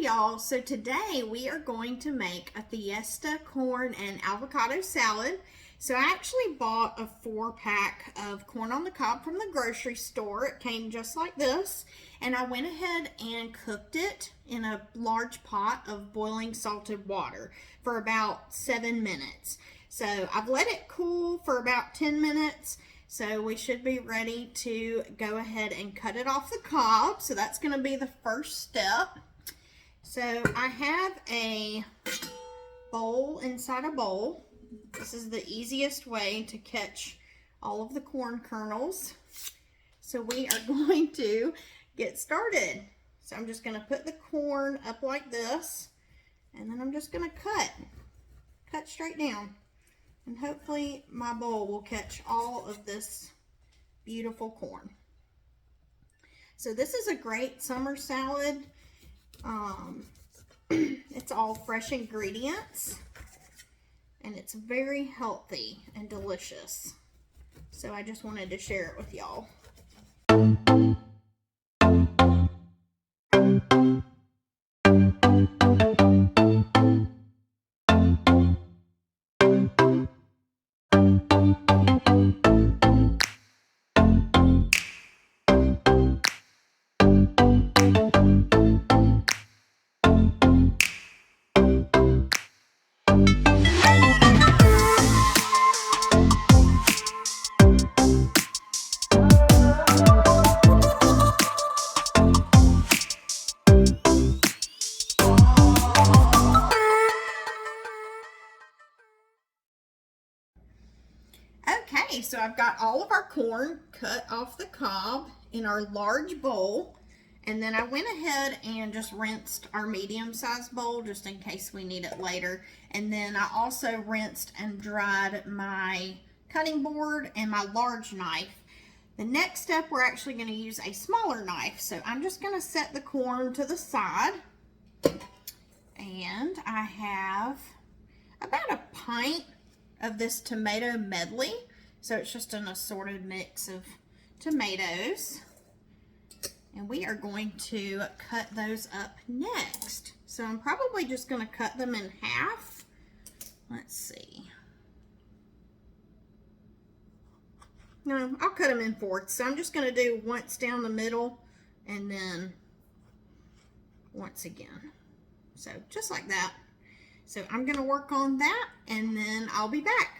y'all, so today we are going to make a Fiesta corn and avocado salad. So I actually bought a 4-pack of corn on the cob from the grocery store. It came just like this, and I went ahead and cooked it in a large pot of boiling salted water for about 7 minutes. So I've let it cool for about 10 minutes. So we should be ready to go ahead and cut it off the cob. So that's going to be the first step. So I have a bowl inside a bowl. This is the easiest way to catch all of the corn kernels. So we are going to get started. So I'm just going to put the corn up like this, and then I'm just going to cut straight down. And hopefully my bowl will catch all of this beautiful corn. So this is a great summer salad. It's all fresh ingredients, and it's very healthy and delicious. So I just wanted to share it with y'all. Okay, so I've got all of our corn cut off the cob in our large bowl, and then I went ahead and just rinsed our medium-sized bowl just in case we need it later. And then I also rinsed and dried my cutting board and my large knife. The next step, we're actually going to use a smaller knife. So I'm just going to set the corn to the side, and I have about a pint of this tomato medley. So it's just an assorted mix of tomatoes. And we are going to cut those up next. So I'm probably just going to cut them in half. Let's see. No, I'll cut them in fourths. So I'm just going to do once down the middle and then once again. So just like that. So I'm going to work on that, and then I'll be back.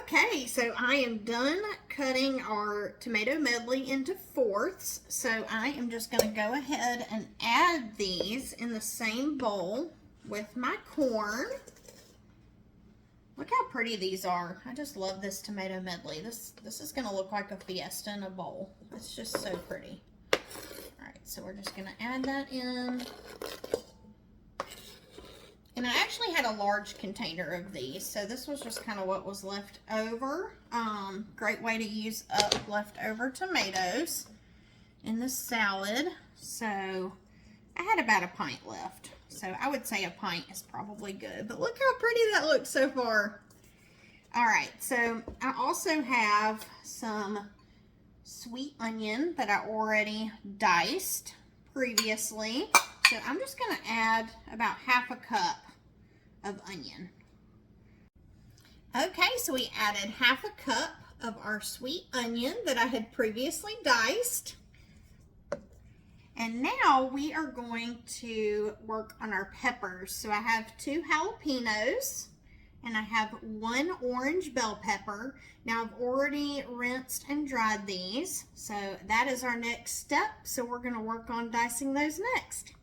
Okay, so I am done cutting our tomato medley into fourths. So I am just going to go ahead and add these in the same bowl with my corn. Look how pretty these are. I just love this tomato medley. This is going to look like a Fiesta in a bowl. It's just so pretty. All right, so we're just going to add that in. And I actually had a large container of these, so this was just kind of what was left over. Great way to use up leftover tomatoes in the salad. So I had about a pint left. So I would say a pint is probably good. But look how pretty that looks so far. All right, so I also have some sweet onion that I already diced previously. So I'm just going to add about half a cup of onion. Okay, so we added half a cup of our sweet onion that I had previously diced. And now we are going to work on our peppers. So I have 2 jalapenos, and I have 1 orange bell pepper. Now I've already rinsed and dried these, so that is our next step. So we're going to work on dicing those next.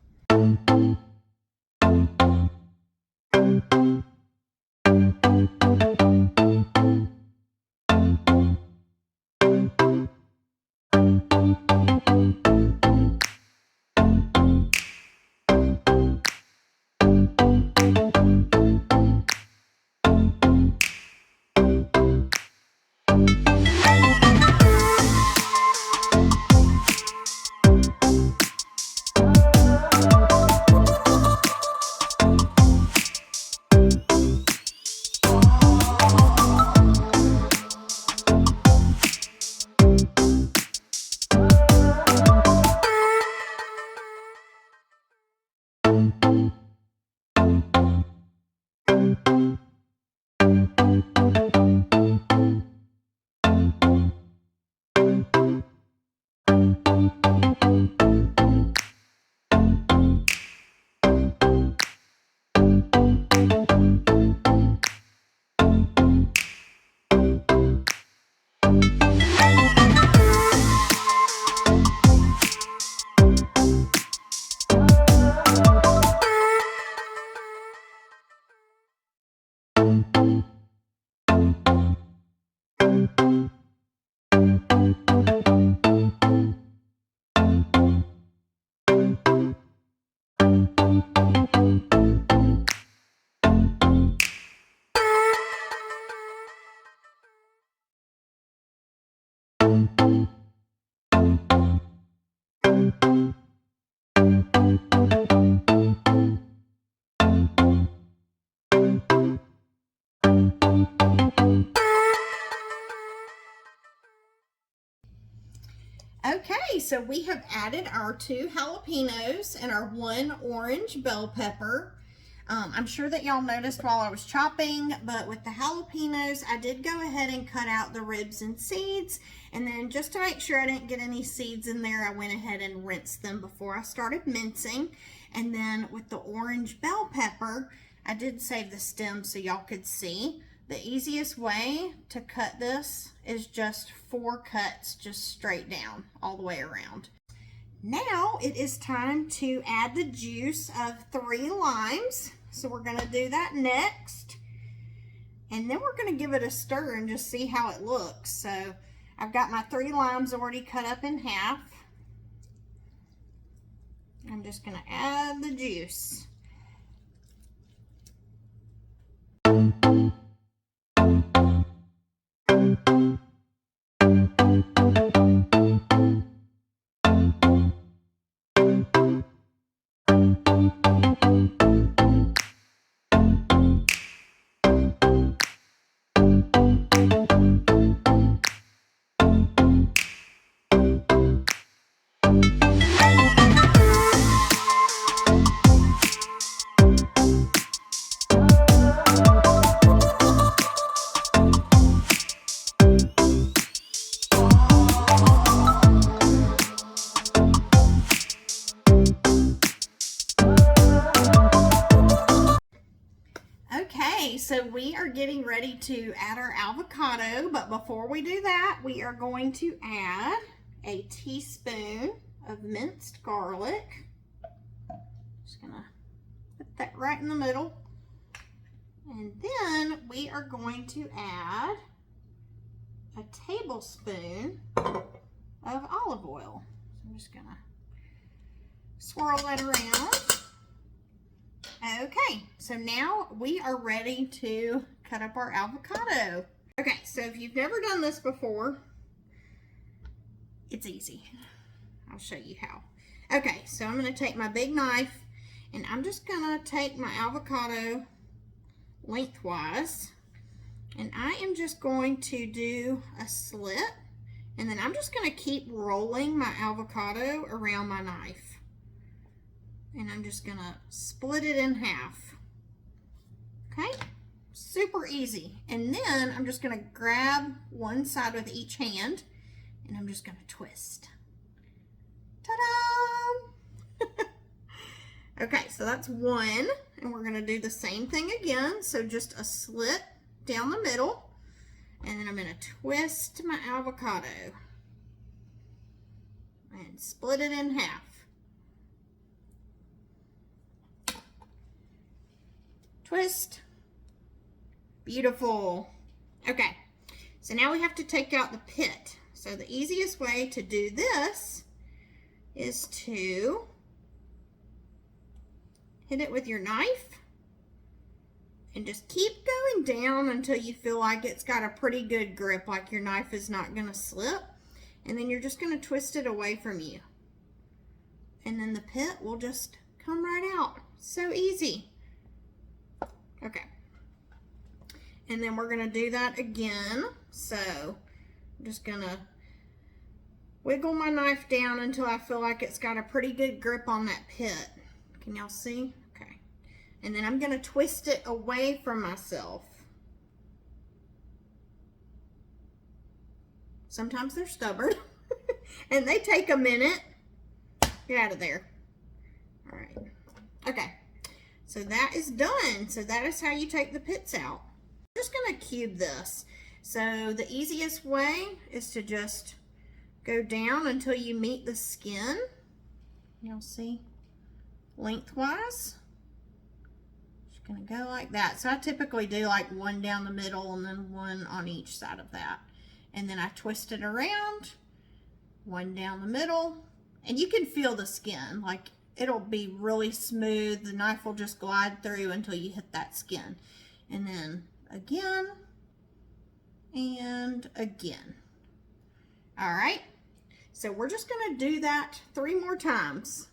so we have added our 2 jalapenos and our 1 orange bell pepper. I'm sure that y'all noticed while I was chopping, but with the jalapenos, I did go ahead and cut out the ribs and seeds. And then just to make sure I didn't get any seeds in there, I went ahead and rinsed them before I started mincing. And then with the orange bell pepper, I did save the stem so y'all could see. The easiest way to cut this is just 4 cuts, just straight down, all the way around. Now it is time to add the juice of 3 limes. So we're going to do that next. And then we're going to give it a stir and just see how it looks. So I've got my 3 limes already cut up in half. I'm just going to add the juice. Okay, so we are getting ready to add our avocado, but before we do that, we are going to add a teaspoon of minced garlic. Just gonna put that right in the middle. And then we are going to add a tablespoon of olive oil. So I'm just gonna swirl that around. Okay, so now we are ready to cut up our avocado. Okay, so if you've never done this before, it's easy. I'll show you how. Okay, so I'm going to take my big knife and I'm just going to take my avocado lengthwise, and I am just going to do a slit, and then I'm just going to keep rolling my avocado around my knife. And I'm just gonna split it in half. Okay, super easy. And then I'm just gonna grab one side with each hand and I'm just gonna twist. Ta-da! Okay, so that's one, and we're gonna do the same thing again. So just a slit down the middle, and then I'm gonna twist my avocado and split it in half. Twist. Beautiful. Okay, so now we have to take out the pit. So the easiest way to do this is to hit it with your knife and just keep going down until you feel like it's got a pretty good grip, like your knife is not going to slip. And then you're just going to twist it away from you. And then the pit will just come right out. So easy. Okay, and then we're gonna do that again. So I'm just gonna wiggle my knife down until I feel like it's got a pretty good grip on that pit. Can y'all see? Okay, and then I'm gonna twist it away from myself. Sometimes they're stubborn and they take a minute. Get out of there. All right, okay. So that is done. So that is how you take the pits out. I'm just gonna cube this. So the easiest way is to just go down until you meet the skin. Y'all see? Lengthwise. Just gonna go like that. So I typically do like one down the middle and then one on each side of that. And then I twist it around, one down the middle, and you can feel the skin. Like, it'll be really smooth. The knife will just glide through until you hit that skin. And then again and again. All right, so we're just gonna do that 3 more times.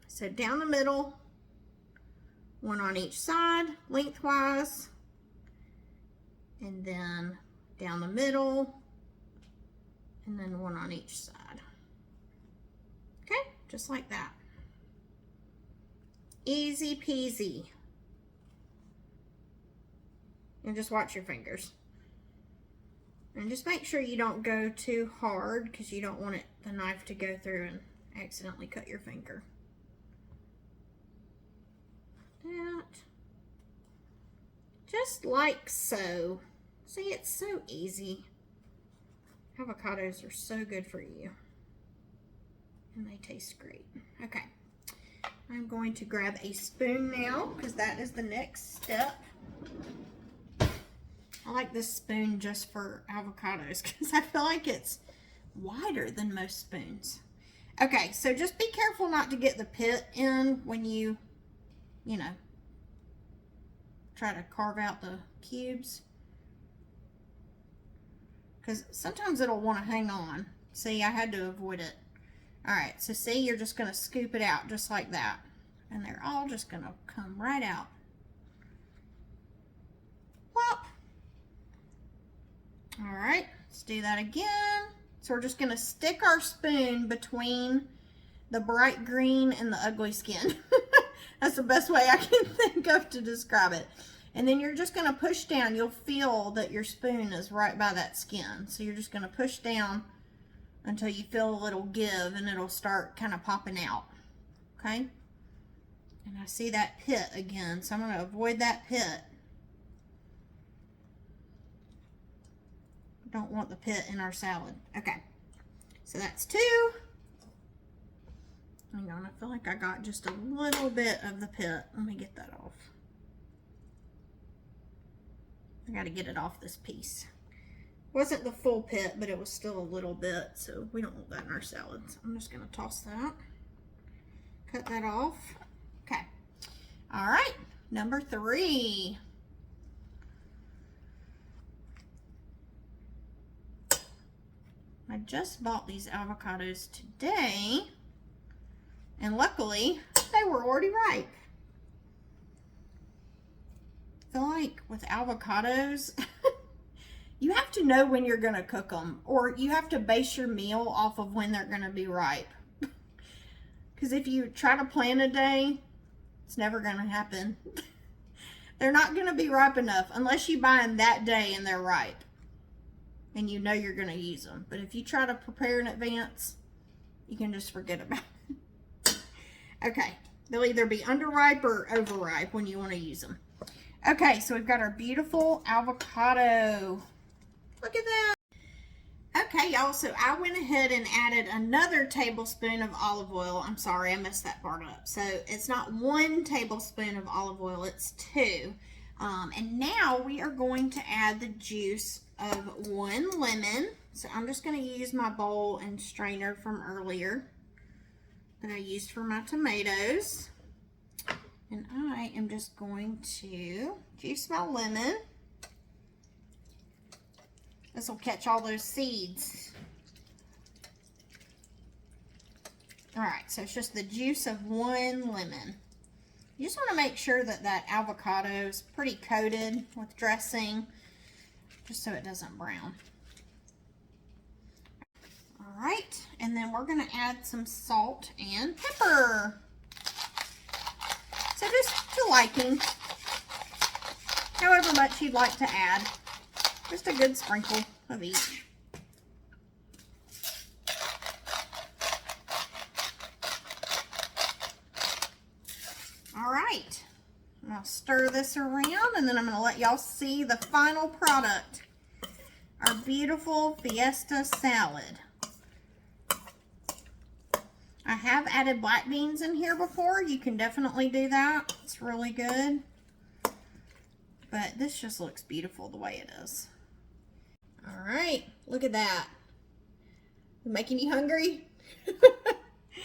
So down the middle, one on each side lengthwise, and then down the middle, and then one on each side. just like that. Easy peasy. And just watch your fingers. And just make sure you don't go too hard because you don't want the knife to go through and accidentally cut your finger. That. Just like so. See, it's so easy. Avocados are so good for you. And they taste great. Okay. I'm going to grab a spoon now because that is the next step. I like this spoon just for avocados because I feel like it's wider than most spoons. Okay, so just be careful not to get the pit in when you know, try to carve out the cubes. Because sometimes it'll want to hang on. See, I had to avoid it. Alright, so see, you're just going to scoop it out just like that. And they're all just going to come right out. Plop. Alright, let's do that again. So we're just going to stick our spoon between the bright green and the ugly skin. That's the best way I can think of to describe it. And then you're just going to push down. You'll feel that your spoon is right by that skin. So you're just going to push down until you feel a little give and it'll start kind of popping out. Okay? And I see that pit again, so I'm going to avoid that pit. Don't want the pit in our salad. Okay, so that's 2. Hang on, I feel like I got just a little bit of the pit. Let me get that off. I got to get it off this piece. Wasn't the full pit, but it was still a little bit, so we don't want that in our salad. So I'm just going to toss that. Cut that off. Okay. All right, number 3. I just bought these avocados today, and luckily they were already ripe. I feel like with avocados, you have to know when you're going to cook them, or you have to base your meal off of when they're going to be ripe. Because if you try to plan a day, it's never going to happen. They're not going to be ripe enough unless you buy them that day and they're ripe. And you know you're going to use them. But if you try to prepare in advance, you can just forget about it. Okay, they'll either be underripe or overripe when you want to use them. Okay, so we've got our beautiful avocado. Look at that. Okay, y'all, so I went ahead and added another tablespoon of olive oil. I'm sorry, I messed that part up. So it's not 1 tablespoon of olive oil, it's 2. And now we are going to add the juice of 1 lemon. So I'm just going to use my bowl and strainer from earlier that I used for my tomatoes. And I am just going to juice my lemon. This will catch all those seeds. Alright, so it's just the juice of 1 lemon. You just want to make sure that that avocado is pretty coated with dressing, just so it doesn't brown. Alright, and then we're going to add some salt and pepper. So just to liking, however much you'd like to add. Just a good sprinkle of each. All right, I'll stir this around and then I'm going to let y'all see the final product. Our beautiful Fiesta salad. I have added black beans in here before. You can definitely do that. It's really good. But this just looks beautiful the way it is. All right, look at that. Making you hungry?